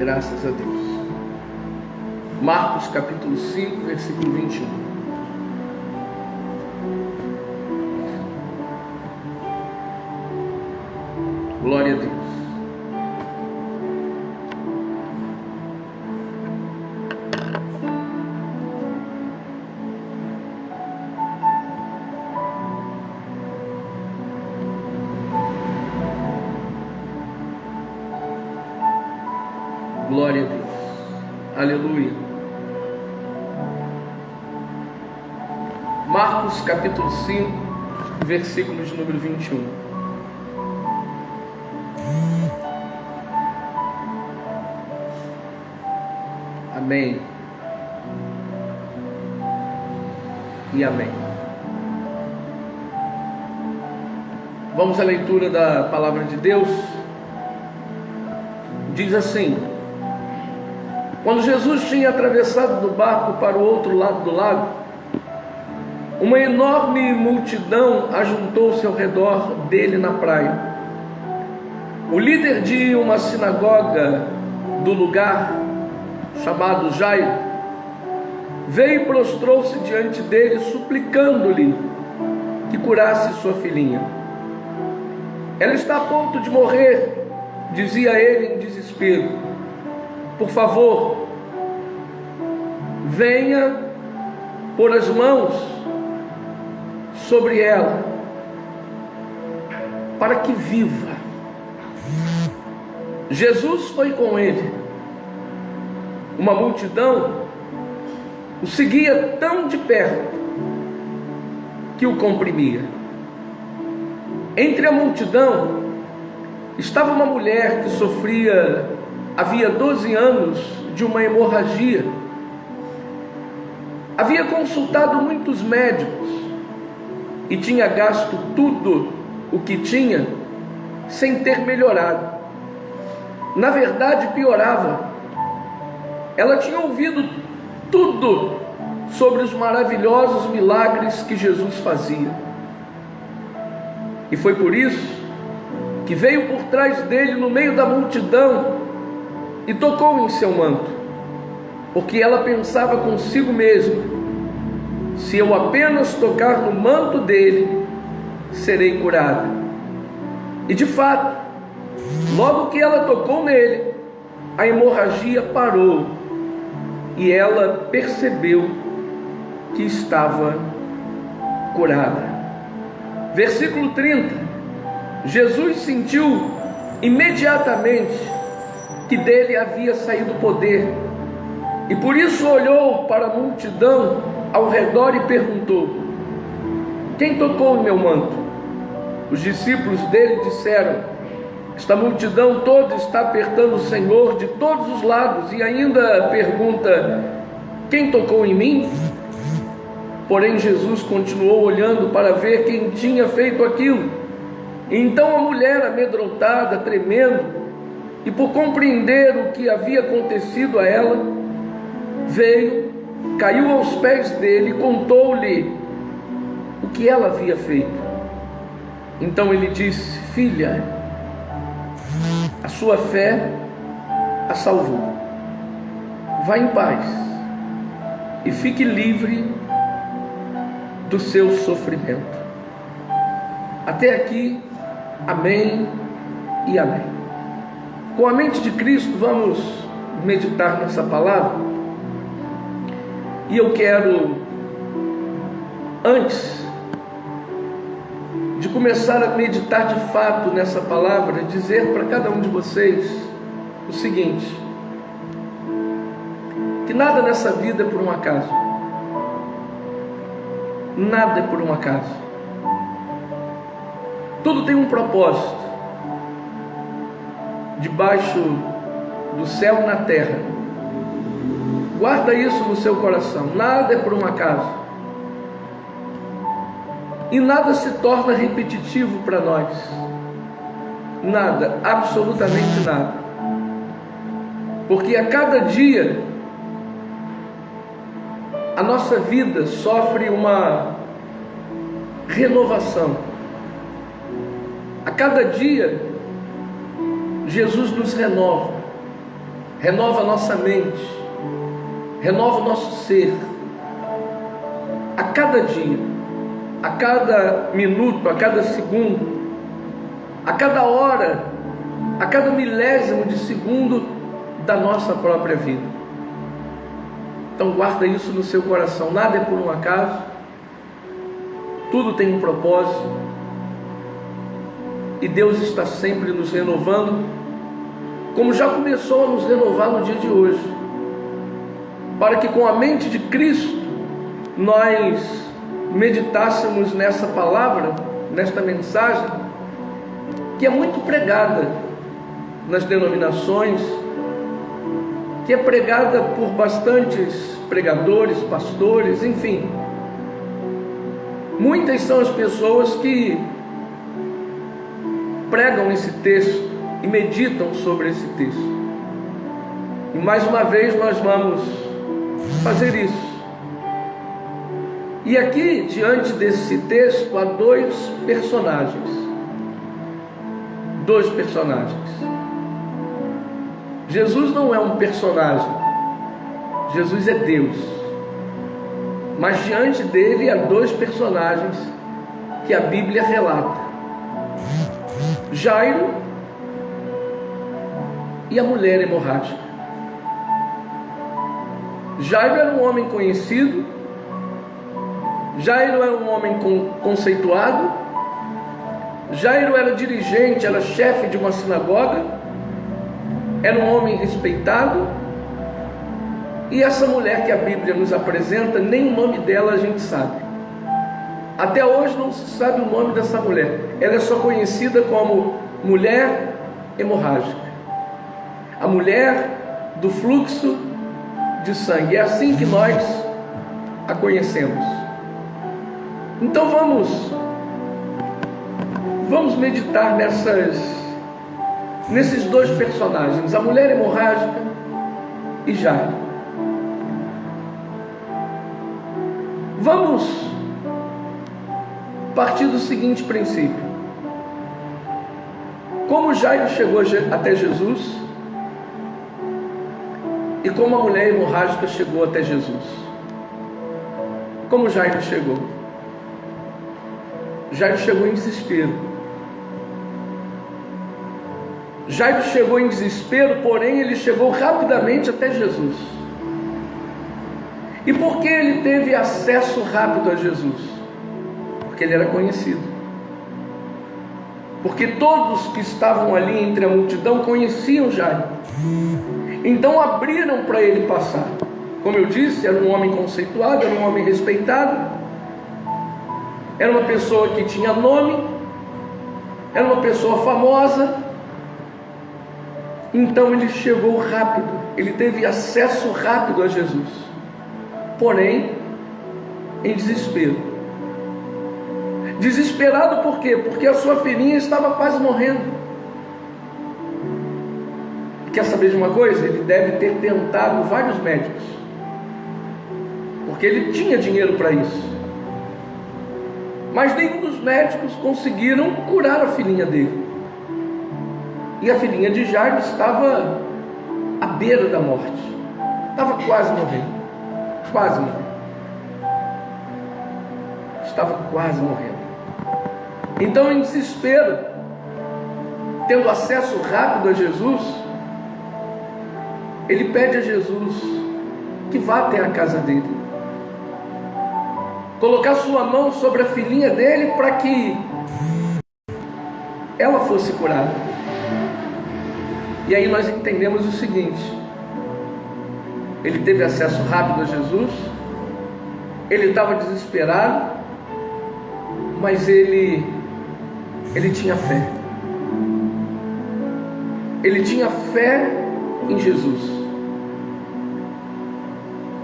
Graças a Deus. Marcos capítulo 5, versículo 21. Glória a Deus. Glória a Deus. Aleluia. Marcos capítulo 5, versículos de número 21. Amém. E amém. Vamos à leitura da palavra de Deus. Diz assim: quando Jesus tinha atravessado do barco para o outro lado do lago, uma enorme multidão ajuntou-se ao redor dele na praia. O líder de uma sinagoga do lugar, chamado Jairo, veio e prostrou-se diante dele, suplicando-lhe que curasse sua filhinha. Ela está a ponto de morrer, dizia ele em desespero. Por favor, venha pôr as mãos sobre ela, para que viva. Jesus foi com ele. Uma multidão o seguia tão de perto que o comprimia. Entre a multidão estava uma mulher que sofria havia 12 anos de uma hemorragia. Havia consultado muitos médicos e tinha gasto tudo o que tinha sem ter melhorado. Na verdade, piorava. Ela tinha ouvido tudo sobre os maravilhosos milagres que Jesus fazia. E foi por isso que veio por trás dele, no meio da multidão, e tocou em seu manto, porque ela pensava consigo mesma: se eu apenas tocar no manto dele, serei curada. E de fato, logo que ela tocou nele, a hemorragia parou e ela percebeu que estava curada. Versículo 30. Jesus sentiu imediatamente que dele havia saído poder, e por isso olhou para a multidão ao redor e perguntou: quem tocou em meu manto? Os discípulos dele disseram: esta multidão toda está apertando o Senhor de todos os lados e ainda pergunta: quem tocou em mim? Porém Jesus continuou olhando para ver quem tinha feito aquilo. Então a mulher, amedrontada, tremendo, e por compreender o que havia acontecido a ela, veio, caiu aos pés dele e contou-lhe o que ela havia feito. Então ele disse: filha, a sua fé a salvou. Vá em paz e fique livre do seu sofrimento. Até aqui, amém e amém. Com a mente de Cristo, vamos meditar nessa palavra. E eu quero, antes de começar a meditar de fato nessa palavra, dizer para cada um de vocês o seguinte: que nada nessa vida é por um acaso. Nada é por um acaso. Tudo tem um propósito, debaixo do céu e na terra. Guarda isso no seu coração. Nada é por um acaso. E nada se torna repetitivo para nós. Nada, absolutamente nada. Porque a cada dia a nossa vida sofre uma renovação. A cada dia Jesus nos renova. renova a nossa mente, renova o nosso ser. A cada dia, a cada minuto, a cada segundo, a cada hora, a cada milésimo de segundo da nossa própria vida. Então guarda isso no seu coração. Nada é por um acaso, tudo tem um propósito, e Deus está sempre nos renovando, como já começou a nos renovar no dia de hoje, para que com a mente de Cristo nós meditássemos nessa palavra, nesta mensagem, que é muito pregada nas denominações, que é pregada por bastantes pregadores, pastores, enfim. Muitas são as pessoas que pregam esse texto e meditam sobre esse texto. E mais uma vez nós vamos fazer isso. E aqui, diante desse texto, há dois personagens. Jesus não é um personagem, Jesus é Deus. Mas diante dele há dois personagens que a Bíblia relata: Jairo e a mulher hemorrágica. Jairo era um homem conhecido, Jairo era um homem conceituado, Jairo era dirigente, era chefe de uma sinagoga, era um homem respeitado. E essa mulher que a Bíblia nos apresenta, nem o nome dela a gente sabe. Até hoje não se sabe o nome dessa mulher. Ela é só conhecida como mulher hemorrágica, a mulher do fluxo de sangue. É assim que nós a conhecemos. Então vamos meditar nesses dois personagens, a mulher hemorrágica e Jairo. Vamos partir do seguinte princípio: como Jairo chegou até Jesus e como a mulher hemorrágica chegou até Jesus. Como Jairo chegou? Jairo chegou em desespero. Jairo chegou em desespero, porém ele chegou rapidamente até Jesus. E por que ele teve acesso rápido a Jesus? Porque ele era conhecido. Porque todos que estavam ali entre a multidão conheciam Jairo. Então abriram para ele passar. Como eu disse, era um homem conceituado, era um homem respeitado, era uma pessoa que tinha nome, era uma pessoa famosa. Então ele chegou rápido, ele teve acesso rápido a Jesus, porém em desespero. Desesperado por quê? Porque a sua filhinha estava quase morrendo. Quer saber de uma coisa? Ele deve ter tentado vários médicos, porque ele tinha dinheiro para isso, mas nenhum dos médicos conseguiram curar a filhinha dele. E a filhinha de Jairo estava à beira da morte, estava quase morrendo, estava quase morrendo. Então, em desespero, tendo acesso rápido a Jesus, ele pede a Jesus que vá até a casa dele, colocar sua mão sobre a filhinha dele para que ela fosse curada. E aí nós entendemos o seguinte: ele teve acesso rápido a Jesus, ele estava desesperado, mas ele tinha fé. Ele tinha fé em Jesus.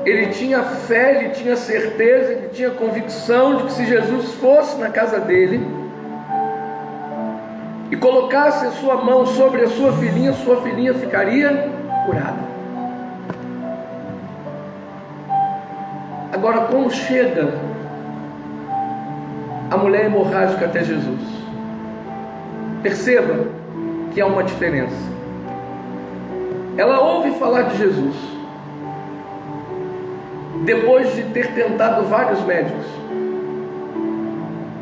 Ele tinha fé, ele tinha certeza, ele tinha convicção de que se Jesus fosse na casa dele e colocasse a sua mão sobre a sua filhinha ficaria curada. Agora, como chega a mulher hemorrágica até Jesus? Perceba que há uma diferença. ela ouve falar de Jesus, depois de ter tentado vários médicos.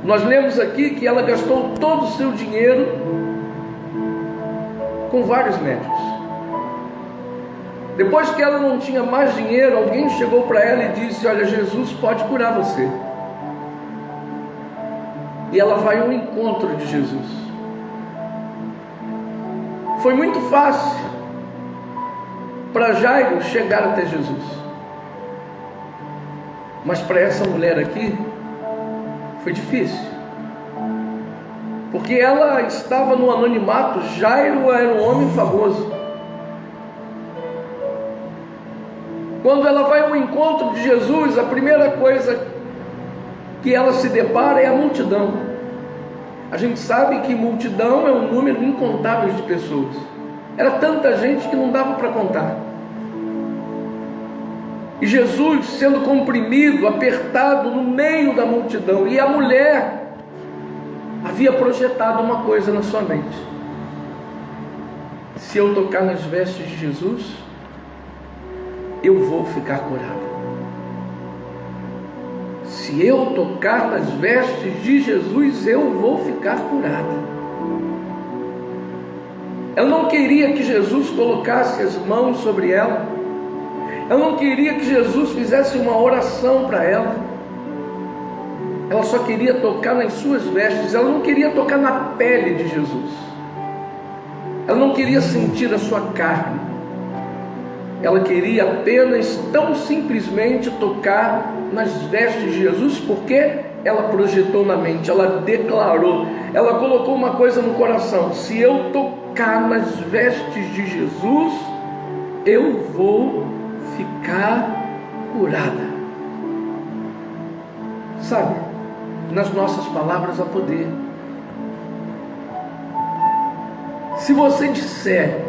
Nós lemos aqui que ela gastou todo o seu dinheiro com vários médicos. Depois que ela não tinha mais dinheiro, alguém chegou para ela e disse: olha, Jesus pode curar você. E ela vai ao encontro de Jesus. Foi muito fácil para Jairo chegar até Jesus, mas para essa mulher aqui foi difícil, porque ela estava no anonimato. Jairo era um homem famoso. Quando ela vai ao encontro de Jesus, a primeira coisa que ela se depara é a multidão. A gente sabe que multidão é um número incontável de pessoas. Era tanta gente que não dava para contar. E Jesus sendo comprimido, apertado no meio da multidão. E a mulher havia projetado uma coisa na sua mente: se eu tocar nas vestes de Jesus, eu vou ficar curado. Se eu tocar nas vestes de Jesus, eu vou ficar curada. Ela não queria que Jesus colocasse as mãos sobre ela. Ela não queria que Jesus fizesse uma oração para ela. Ela só queria tocar nas suas vestes. Ela não queria tocar na pele de Jesus. Ela não queria sentir a sua carne. Ela queria apenas, tão simplesmente, tocar nas vestes de Jesus, porque ela projetou na mente, ela declarou, ela colocou uma coisa no coração: se eu tocar nas vestes de Jesus, eu vou ficar curada. Sabe, nas nossas palavras há poder. Se você disser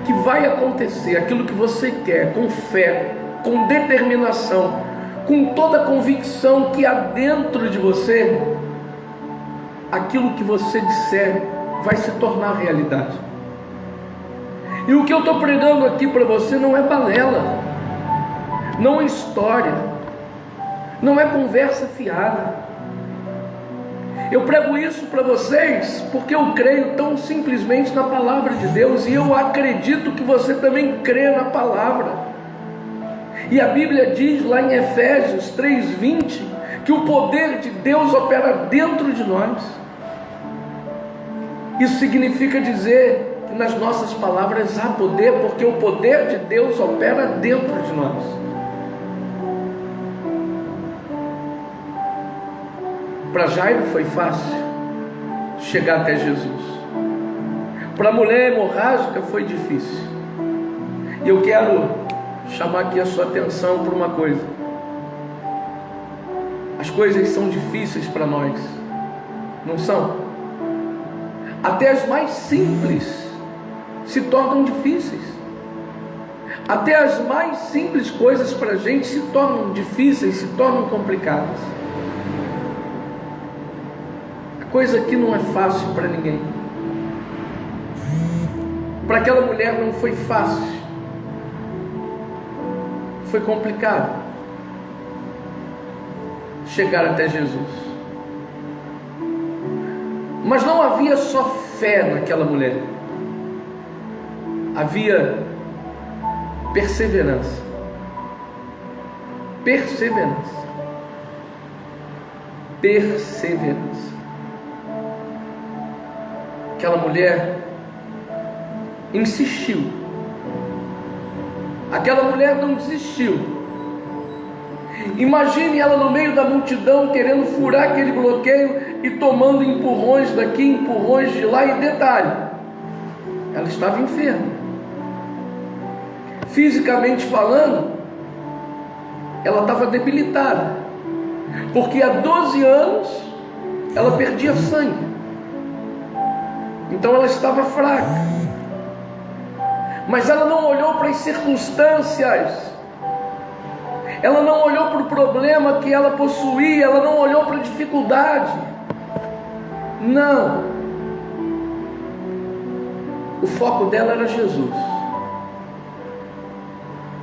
que vai acontecer aquilo que você quer, com fé, com determinação, com toda a convicção que há dentro de você, aquilo que você disser vai se tornar realidade. E o que eu estou pregando aqui para você não é balela, não é história, não é conversa fiada. Eu prego isso para vocês porque eu creio tão simplesmente na palavra de Deus, e eu acredito que você também crê na palavra. E a Bíblia diz lá em Efésios 3:20 que o poder de Deus opera dentro de nós. Isso significa dizer que nas nossas palavras há poder, porque o poder de Deus opera dentro de nós. Para Jairo foi fácil chegar até Jesus. Para a mulher hemorrágica foi difícil. E eu quero chamar aqui a sua atenção para uma coisa: as coisas são difíceis para nós, não são? Até as mais simples se tornam difíceis. Até as mais simples coisas para a gente se tornam difíceis, se tornam complicadas. A coisa aqui não é fácil para ninguém. Para aquela mulher não foi fácil, foi complicado chegar até Jesus. Mas não havia só fé naquela mulher, havia perseverança. Perseverança. Perseverança. Aquela mulher insistiu. Aquela mulher não desistiu. Imagine ela no meio da multidão, querendo furar aquele bloqueio e tomando empurrões daqui, empurrões de lá. E detalhe, ela estava enferma. Fisicamente falando, ela estava debilitada, porque há 12 anos ela perdia sangue. Então ela estava fraca. Mas ela não olhou para as circunstâncias, ela não olhou para o problema que ela possuía, ela não olhou para a dificuldade. Não. O foco dela era Jesus.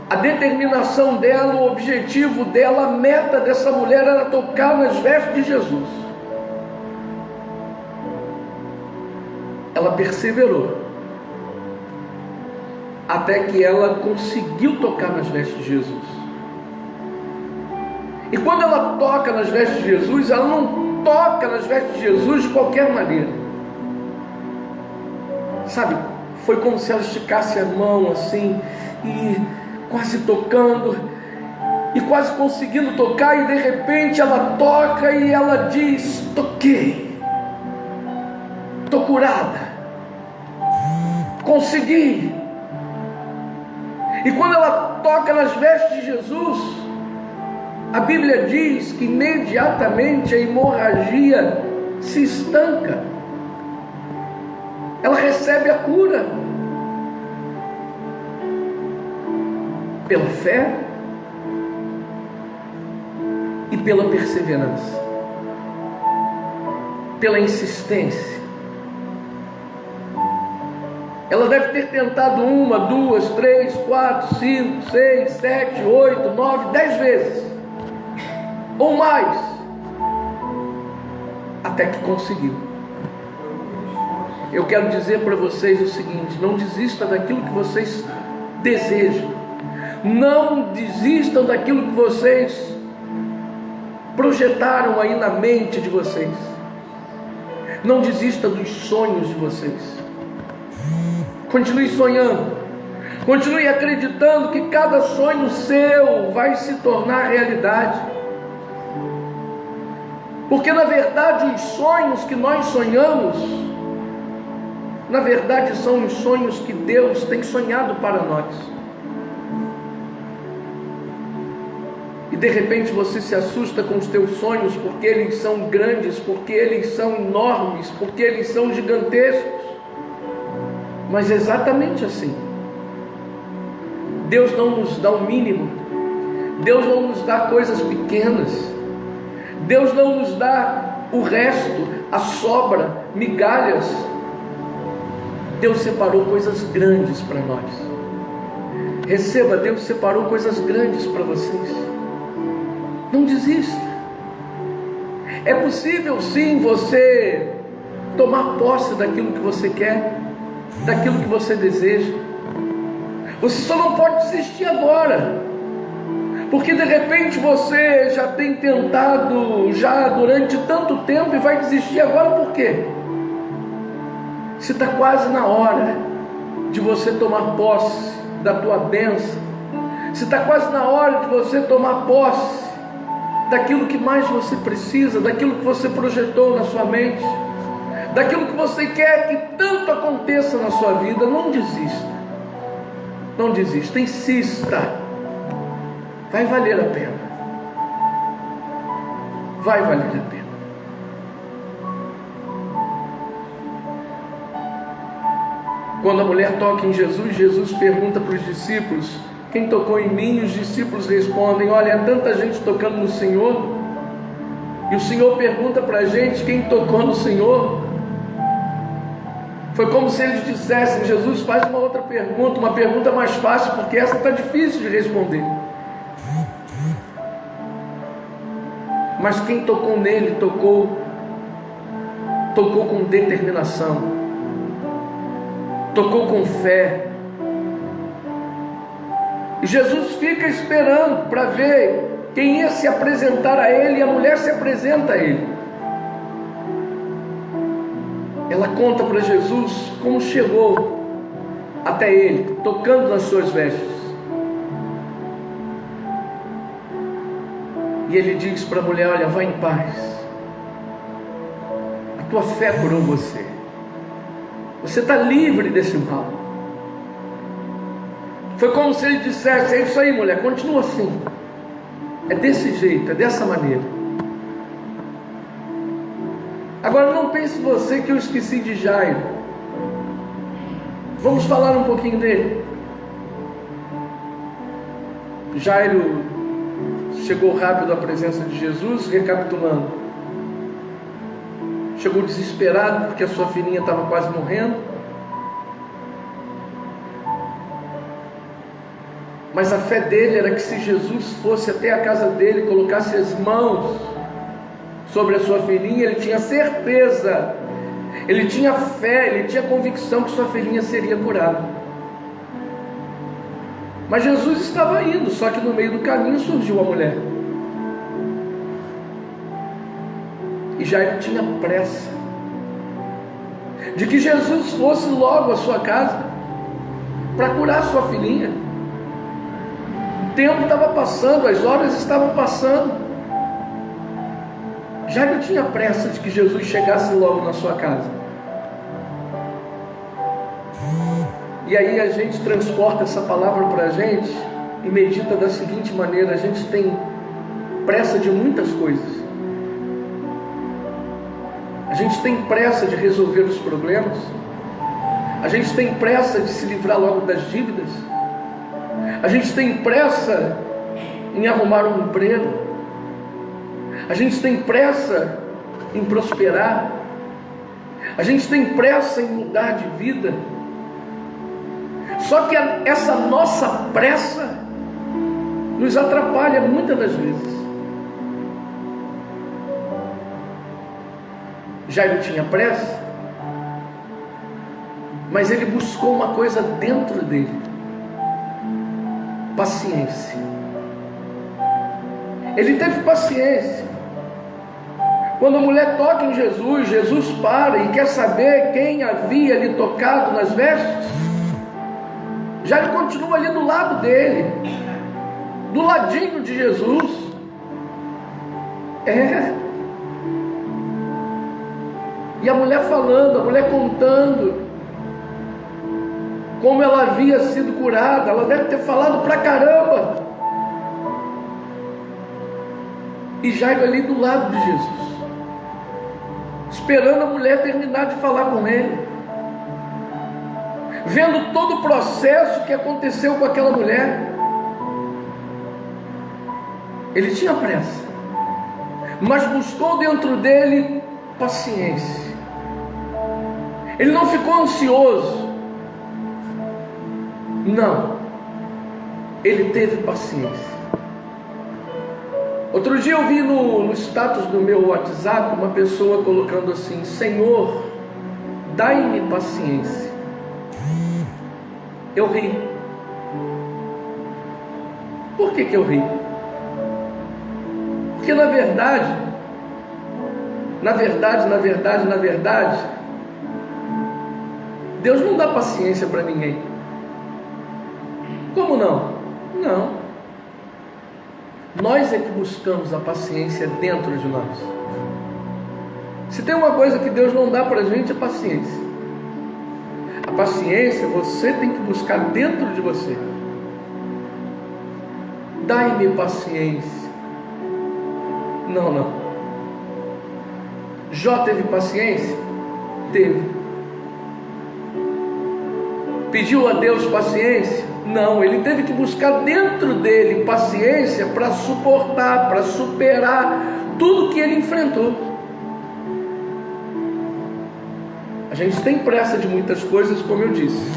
A determinação dela, o objetivo dela, a meta dessa mulher era tocar nas vestes de Jesus. Ela perseverou até que ela conseguiu tocar nas vestes de Jesus. E quando ela toca nas vestes de Jesus, ela não toca nas vestes de Jesus de qualquer maneira. Sabe, foi como se ela esticasse a mão assim, e quase tocando, e quase conseguindo tocar, e de repente ela toca e ela diz: toquei, estou curada, consegui. E quando ela toca nas vestes de Jesus, a Bíblia diz que imediatamente a hemorragia se estanca. Ela recebe a cura. Pela fé e pela perseverança, pela insistência. Ela deve ter tentado 1, 2, 3, 4, 5, 6, 7, 8, 9, 10 vezes ou mais, até que conseguiu. Eu quero dizer para vocês o seguinte: não desista daquilo que vocês desejam, não desistam daquilo que vocês projetaram aí na mente de vocês, não desista dos sonhos de vocês. Continue sonhando, continue acreditando que cada sonho seu vai se tornar realidade. Porque na verdade os sonhos que nós sonhamos, na verdade são os sonhos que Deus tem sonhado para nós. E de repente você se assusta com os teus sonhos, porque eles são grandes, porque eles são enormes, porque eles são gigantescos. Mas é exatamente assim. Deus não nos dá o mínimo. Deus não nos dá coisas pequenas. Deus não nos dá o resto, a sobra, migalhas. Deus separou coisas grandes para nós. Receba, Deus separou coisas grandes para vocês. Não desista. É possível sim você tomar posse daquilo que você quer, daquilo que você deseja. Você só não pode desistir agora, porque de repente você já tem tentado já durante tanto tempo e vai desistir agora. Por quê? Se está quase na hora de você tomar posse da tua bênção, se está quase na hora de você tomar posse daquilo que mais você precisa, daquilo que você projetou na sua mente, daquilo que você quer que tanto aconteça na sua vida, não desista. Não desista, insista. Vai valer a pena. Vai valer a pena. Quando a mulher toca em Jesus, Jesus pergunta para os discípulos: quem tocou em mim? E os discípulos respondem: olha, há tanta gente tocando no Senhor. E o Senhor pergunta para a gente: quem tocou no Senhor? Foi como se eles dissessem: Jesus, faz uma outra pergunta, uma pergunta mais fácil, porque essa está difícil de responder. Mas quem tocou nele, tocou com determinação, tocou com fé. E Jesus fica esperando para ver quem ia se apresentar a ele, e a mulher se apresenta a ele. Ela conta para Jesus como chegou até ele, tocando nas suas vestes. E ele diz para a mulher: olha, vá em paz, a tua fé curou você, você está livre desse mal. Foi como se ele dissesse: é isso aí, mulher, continua assim, é desse jeito, é dessa maneira. Agora não pense você que eu esqueci de Jairo. Vamos falar um pouquinho dele. Jairo chegou rápido à presença de Jesus. Recapitulando, chegou desesperado porque a sua filhinha estava quase morrendo. Mas a fé dele era que se Jesus fosse até a casa dele, colocasse as mãos sobre a sua filhinha, ele tinha certeza, ele tinha fé, ele tinha convicção que sua filhinha seria curada. Mas Jesus estava indo, só que no meio do caminho surgiu a mulher. E Jairo tinha pressa de que Jesus fosse logo à sua casa para curar sua filhinha. O tempo estava passando, as horas estavam passando. Jairo tinha pressa de que Jesus chegasse logo na sua casa. E aí a gente transporta essa palavra para a gente e medita da seguinte maneira: a gente tem pressa de muitas coisas. A gente tem pressa de resolver os problemas. A gente tem pressa de se livrar logo das dívidas. A gente tem pressa em arrumar um emprego. A gente tem pressa em prosperar. A gente tem pressa em mudar de vida. Só que essa nossa pressa nos atrapalha muitas das vezes. Jairo tinha pressa, mas ele buscou uma coisa dentro dele: paciência. Ele teve paciência. Quando a mulher toca em Jesus, Jesus para e quer saber quem havia lhe tocado nas vestes. Jairo continua ali do lado dele, do ladinho de Jesus. E a mulher falando, a mulher contando como ela havia sido curada. Ela deve ter falado pra caramba. E Jairo ali do lado de Jesus, esperando a mulher terminar de falar com ele, vendo todo o processo que aconteceu com aquela mulher. Ele tinha pressa, mas buscou dentro dele paciência. Ele não ficou ansioso, não, ele teve paciência. Outro dia eu vi no status do meu WhatsApp uma pessoa colocando assim: Senhor, dai-me paciência. Eu ri. Por que eu ri? Porque na verdade, Deus não dá paciência para ninguém. Como não? Não. Nós é que buscamos a paciência dentro de nós. Se tem uma coisa que Deus não dá para a gente, é paciência. A paciência você tem que buscar dentro de você. Dai-me paciência. Não. Jó teve paciência? Teve. Pediu a Deus paciência? Não, ele teve que buscar dentro dele paciência para suportar, para superar tudo que ele enfrentou. A gente tem pressa de muitas coisas, como eu disse,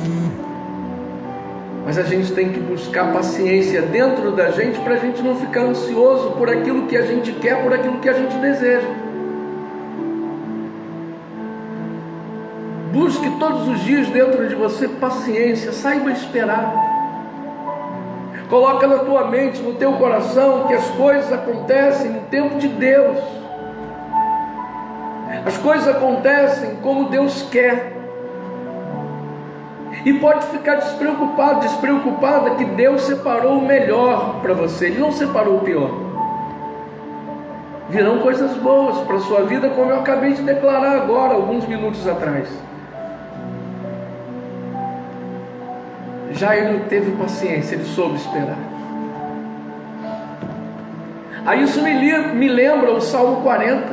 mas a gente tem que buscar paciência dentro da gente para a gente não ficar ansioso por aquilo que a gente quer, por aquilo que a gente deseja. Busque todos os dias dentro de você paciência, saiba esperar. Coloca na tua mente, no teu coração, que as coisas acontecem no tempo de Deus. As coisas acontecem como Deus quer. E pode ficar despreocupada que Deus separou o melhor para você. Ele não separou o pior. Virão coisas boas para a sua vida, como eu acabei de declarar agora, alguns minutos atrás. Jairo teve paciência, ele soube esperar. Aí isso me lembra o Salmo 40,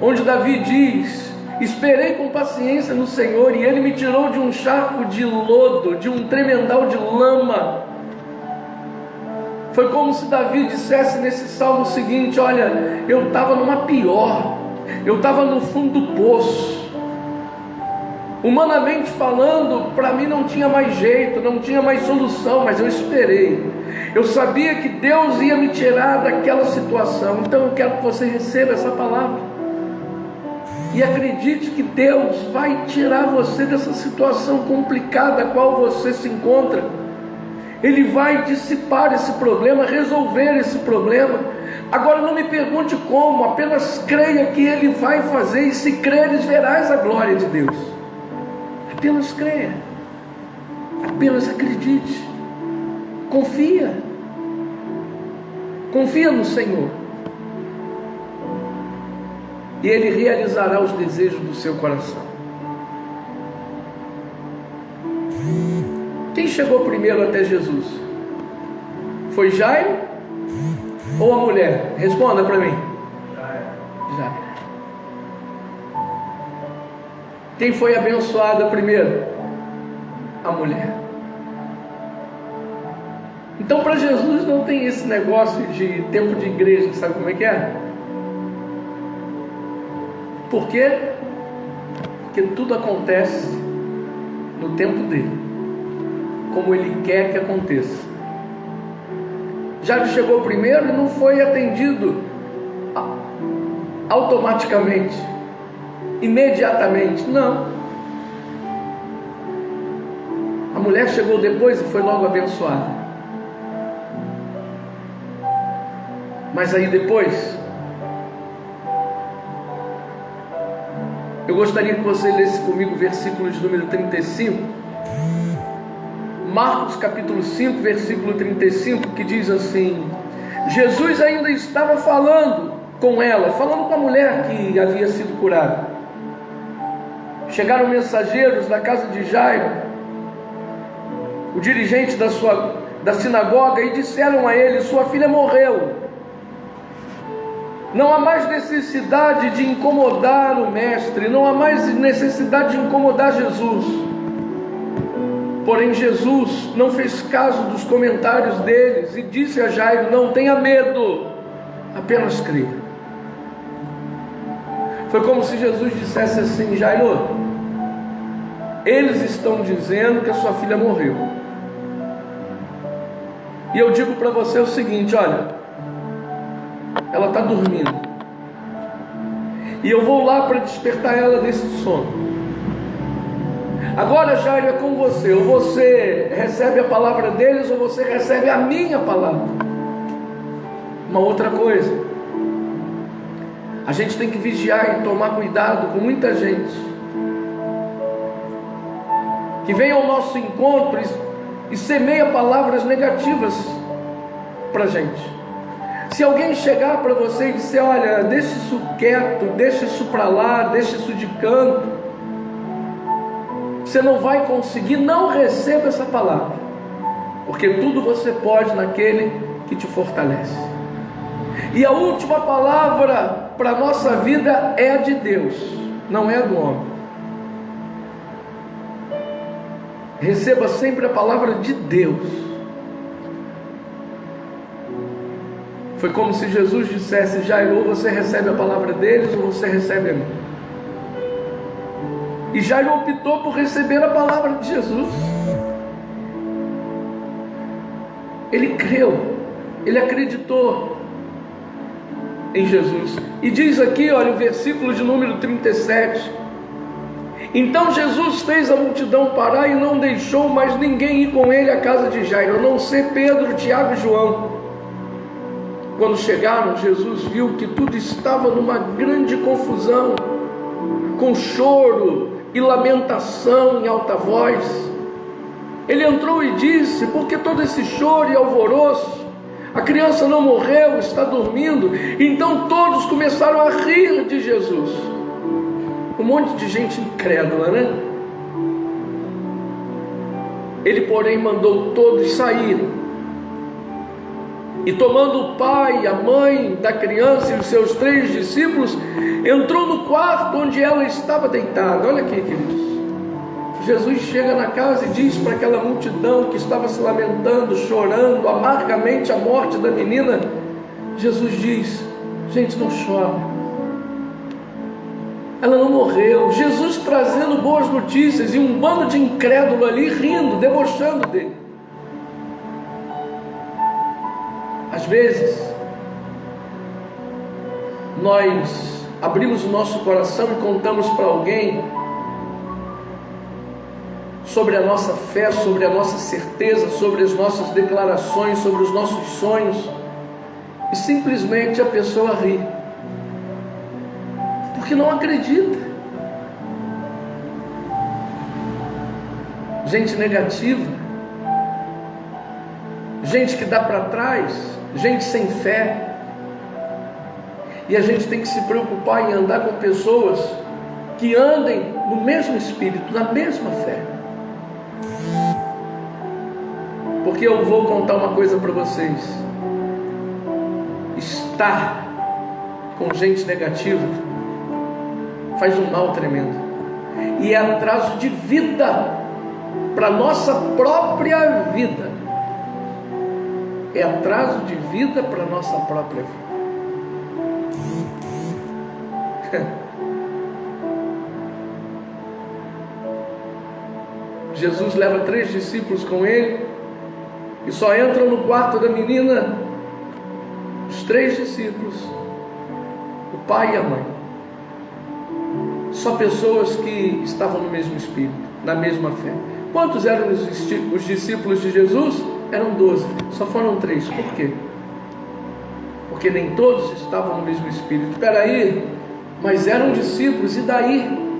onde Davi diz: esperei com paciência no Senhor, e Ele me tirou de um charco de lodo, de um tremendal de lama. Foi como se Davi dissesse nesse salmo o seguinte: olha, eu estava numa pior, eu estava no fundo do poço, Humanamente falando, para mim não tinha mais jeito, não tinha mais solução, mas eu esperei. Eu sabia que Deus ia me tirar daquela situação. Então eu quero que você receba essa palavra e acredite que Deus vai tirar você dessa situação complicada a qual você se encontra. Ele vai dissipar esse problema, resolver esse problema. Agora não me pergunte como, apenas creia que Ele vai fazer, e se creres verás a glória de Deus. Apenas creia, apenas acredite, confia no Senhor, e Ele realizará os desejos do seu coração. Quem chegou primeiro até Jesus? Foi Jairo ou a mulher? Responda para mim. Jairo. Quem foi abençoada primeiro? A mulher. Então para Jesus não tem esse negócio de tempo de igreja, sabe como é que é? Por quê? Porque tudo acontece no tempo dele, como Ele quer que aconteça. Jairo chegou primeiro e não foi atendido automaticamente, imediatamente, não. A mulher chegou depois e foi logo abençoada. Mas aí depois, eu gostaria que você lesse comigo o versículo de número 35, Marcos capítulo 5, versículo 35, que diz assim: Jesus ainda estava falando com ela, falando com a mulher que havia sido curada. Chegaram mensageiros da casa de Jairo, o dirigente da sinagoga, e disseram a ele: sua filha morreu. Não há mais necessidade de incomodar o mestre, não há mais necessidade de incomodar Jesus. Porém Jesus não fez caso dos comentários deles e disse a Jairo: não tenha medo, apenas creia. Foi como se Jesus dissesse assim: Jairo, eles estão dizendo que a sua filha morreu, e eu digo para você o seguinte: olha, ela está dormindo, e eu vou lá para despertar ela desse sono. Agora, Jairo, é com você. Ou você recebe a palavra deles, ou você recebe a minha palavra. Uma outra coisa, a gente tem que vigiar e tomar cuidado com muita gente que vem ao nosso encontro e semeia palavras negativas para a gente. Se alguém chegar para você e disser: olha, deixa isso quieto, deixa isso para lá, deixa isso de canto, você não vai conseguir, não receba essa palavra, porque tudo você pode naquele que te fortalece. E a última palavra para a nossa vida é a de Deus, não é a do homem. Receba sempre a palavra de Deus. Foi como se Jesus dissesse: Jairo, ou você recebe a palavra deles, ou você recebe a mim. E Jairo optou por receber a palavra de Jesus. Ele creu, ele acreditou em Jesus. E diz aqui, olha, o versículo de número 37: então Jesus fez a multidão parar e não deixou mais ninguém ir com ele à casa de Jairo, a não ser Pedro, Tiago e João. Quando chegaram, Jesus viu que tudo estava numa grande confusão, com choro e lamentação em alta voz. Ele entrou e disse: por que todo esse choro e alvoroço? A criança não morreu, está dormindo. Então todos começaram a rir de Jesus. Um monte de gente incrédula, né? Ele, porém, mandou todos saírem, e tomando o pai, a mãe da criança e os seus 3 discípulos, entrou no quarto onde ela estava deitada. Olha aqui, queridos. Jesus chega na casa e diz para aquela multidão que estava se lamentando, chorando amargamente a morte da menina, Jesus diz: gente, não chora. Ela não morreu. Jesus trazendo boas notícias e um bando de incrédulo ali rindo, debochando dele. Às vezes, nós abrimos o nosso coração e contamos para alguém sobre a nossa fé, sobre a nossa certeza, sobre as nossas declarações, sobre os nossos sonhos, e simplesmente a pessoa ri, porque não acredita. Gente negativa, gente que dá para trás, gente sem fé. E a gente tem que se preocupar em andar com pessoas que andem no mesmo espírito, na mesma fé. Porque eu vou contar uma coisa para vocês: estar com gente negativa faz um mal tremendo, e é atraso de vida para a nossa própria vida. É atraso de vida para a nossa própria vida. Jesus leva 3 discípulos com ele e só entram no quarto da menina os 3 discípulos, o pai e a mãe. Só pessoas que estavam no mesmo espírito, na mesma fé. Quantos eram os discípulos de Jesus? Eram 12, só foram 3. Por quê? Porque nem todos estavam no mesmo espírito. Espera aí, mas eram discípulos, e daí?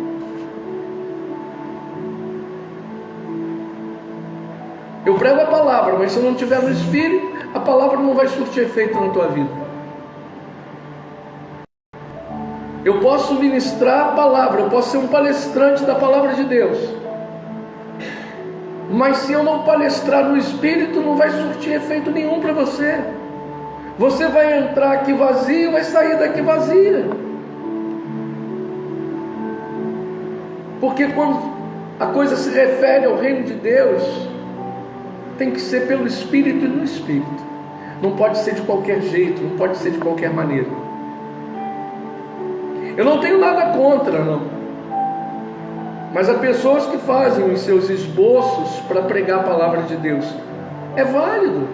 Eu prego a palavra, mas se eu não estiver no espírito, a palavra não vai surtir efeito na tua vida. Eu posso ministrar a palavra, eu posso ser um palestrante da palavra de Deus, mas se eu não palestrar no espírito, não vai surtir efeito nenhum para você. Você vai entrar aqui vazio, vai sair daqui vazia. Porque quando a coisa se refere ao reino de Deus, tem que ser pelo Espírito e no Espírito. Não pode ser de qualquer jeito, não pode ser de qualquer maneira. Eu não tenho nada contra, não. Mas há pessoas que fazem os seus esboços para pregar a palavra de Deus. É válido.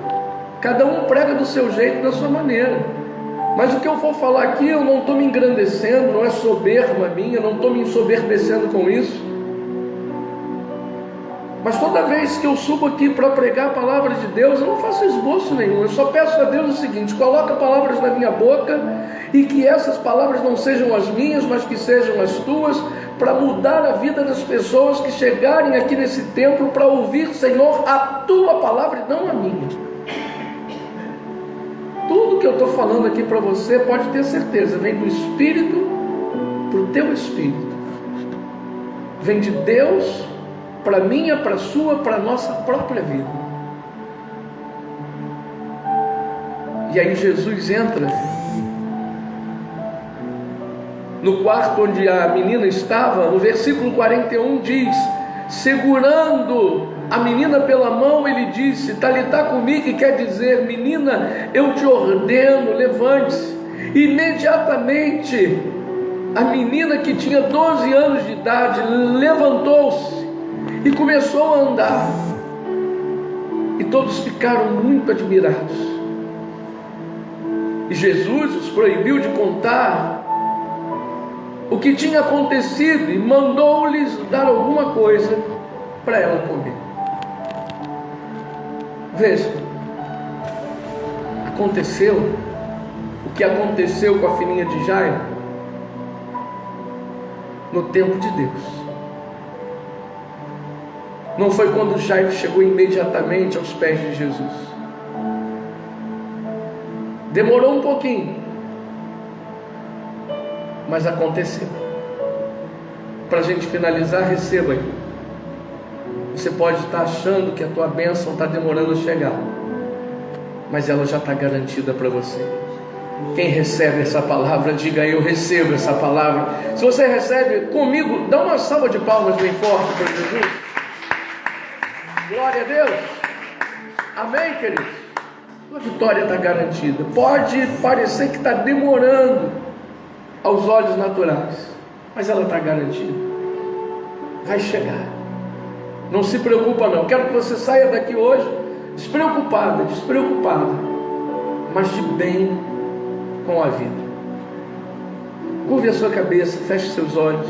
Cada um prega do seu jeito, da sua maneira. Mas o que eu vou falar aqui, eu não estou me engrandecendo, não é soberba minha, não estou me ensoberbecendo com isso. Mas toda vez que eu subo aqui para pregar a palavra de Deus, eu não faço esboço nenhum. Eu só peço a Deus o seguinte: coloca palavras na minha boca, e que essas palavras não sejam as minhas, mas que sejam as tuas, para mudar a vida das pessoas que chegarem aqui nesse templo para ouvir, Senhor, a tua palavra e não a minha. Tudo que eu estou falando aqui para você, pode ter certeza, vem do Espírito para o teu Espírito. Vem de Deus para a minha, para a sua, para a nossa própria vida. E aí Jesus entra no quarto onde a menina estava. No versículo 41 diz: segurando a menina pela mão, ele disse, Talitá cumi, que quer dizer, menina, eu te ordeno, levante-se. Imediatamente a menina, que tinha 12 anos de idade, levantou-se e começou a andar, e todos ficaram muito admirados. E Jesus os proibiu de contar o que tinha acontecido e mandou-lhes dar alguma coisa para ela comer. Veja, aconteceu o que aconteceu com a filhinha de Jairo no tempo de Deus. Não foi quando Jairo chegou imediatamente aos pés de Jesus. Demorou um pouquinho, mas aconteceu. Para a gente finalizar, receba aí. Você pode estar achando que a tua bênção está demorando a chegar, mas ela já está garantida para você. Quem recebe essa palavra, diga: eu recebo essa palavra. Se você recebe comigo, dá uma salva de palmas bem forte para Jesus. Glória a Deus. Amém, queridos? A vitória está garantida. Pode parecer que está demorando aos olhos naturais, mas ela está garantida. Vai chegar. Não se preocupa não. Quero que você saia daqui hoje despreocupada, mas de bem com a vida. Curve a sua cabeça, feche seus olhos.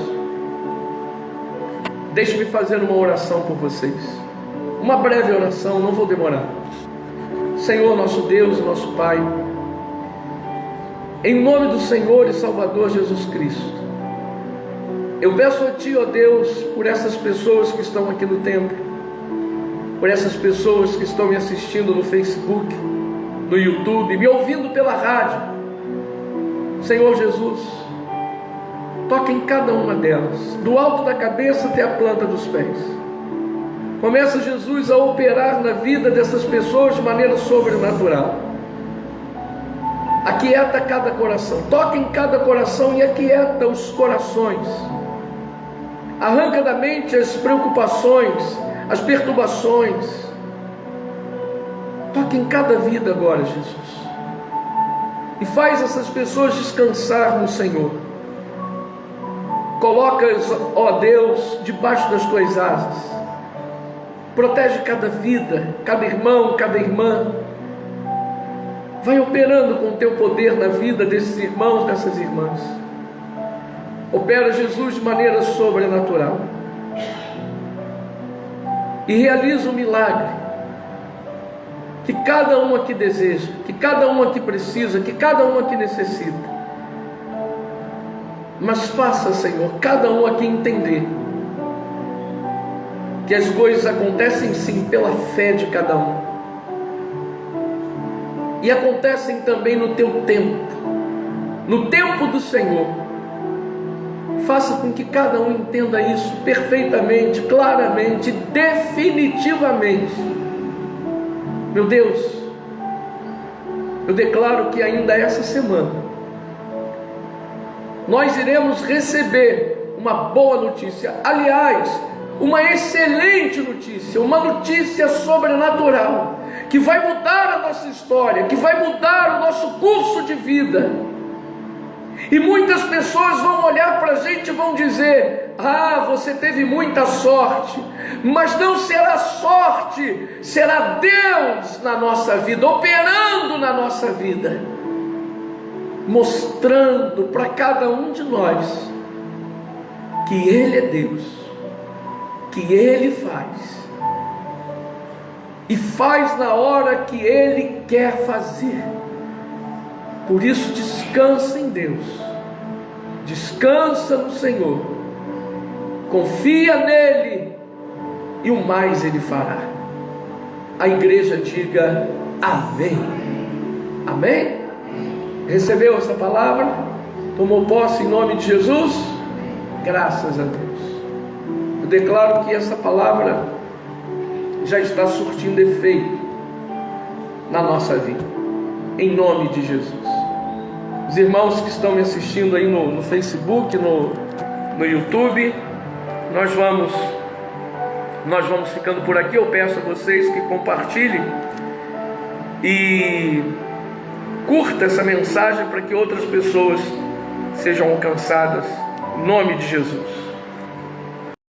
Deixe-me fazer uma oração por vocês. Uma breve oração, não vou demorar. Senhor, nosso Deus, nosso Pai, em nome do Senhor e Salvador Jesus Cristo, eu peço a Ti, ó Deus, por essas pessoas que estão aqui no templo, por essas pessoas que estão me assistindo no Facebook, no YouTube, me ouvindo pela rádio. Senhor Jesus, toca em cada uma delas, do alto da cabeça até a planta dos pés. Começa, Jesus, a operar na vida dessas pessoas de maneira sobrenatural. Aquieta cada coração, toca em cada coração e aquieta os corações. Arranca da mente as preocupações, as perturbações. Toca em cada vida agora, Jesus. E faz essas pessoas descansar no Senhor. Coloca-as, ó Deus, debaixo das Tuas asas. Protege cada vida, cada irmão, cada irmã. Vai operando com o Teu poder na vida desses irmãos, dessas irmãs. Opera, Jesus, de maneira sobrenatural. E realiza um milagre que cada um aqui deseja, que cada um aqui precisa, que cada um aqui necessita. Mas faça, Senhor, cada um aqui entender que as coisas acontecem sim pela fé de cada um. E acontecem também no Teu tempo, no tempo do Senhor. Faça com que cada um entenda isso perfeitamente, claramente, definitivamente. Meu Deus, eu declaro que ainda essa semana nós iremos receber uma boa notícia. Aliás, uma excelente notícia, uma notícia sobrenatural, que vai mudar a nossa história, que vai mudar o nosso curso de vida. E muitas pessoas vão olhar para a gente e vão dizer: ah, você teve muita sorte. Mas não será sorte, será Deus na nossa vida, operando na nossa vida, mostrando para cada um de nós que Ele é Deus, que Ele faz, e faz na hora que Ele quer fazer. Por isso, descansa em Deus, descansa no Senhor, confia nele, e o mais Ele fará. A igreja diga amém. Amém? Recebeu essa palavra? Tomou posse em nome de Jesus? Graças a Deus. Eu declaro que essa palavra já está surtindo efeito na nossa vida, em nome de Jesus. Os irmãos que estão me assistindo aí no Facebook, no YouTube, nós vamos ficando por aqui. Eu peço a vocês que compartilhem e curta essa mensagem para que outras pessoas sejam alcançadas, em nome de Jesus.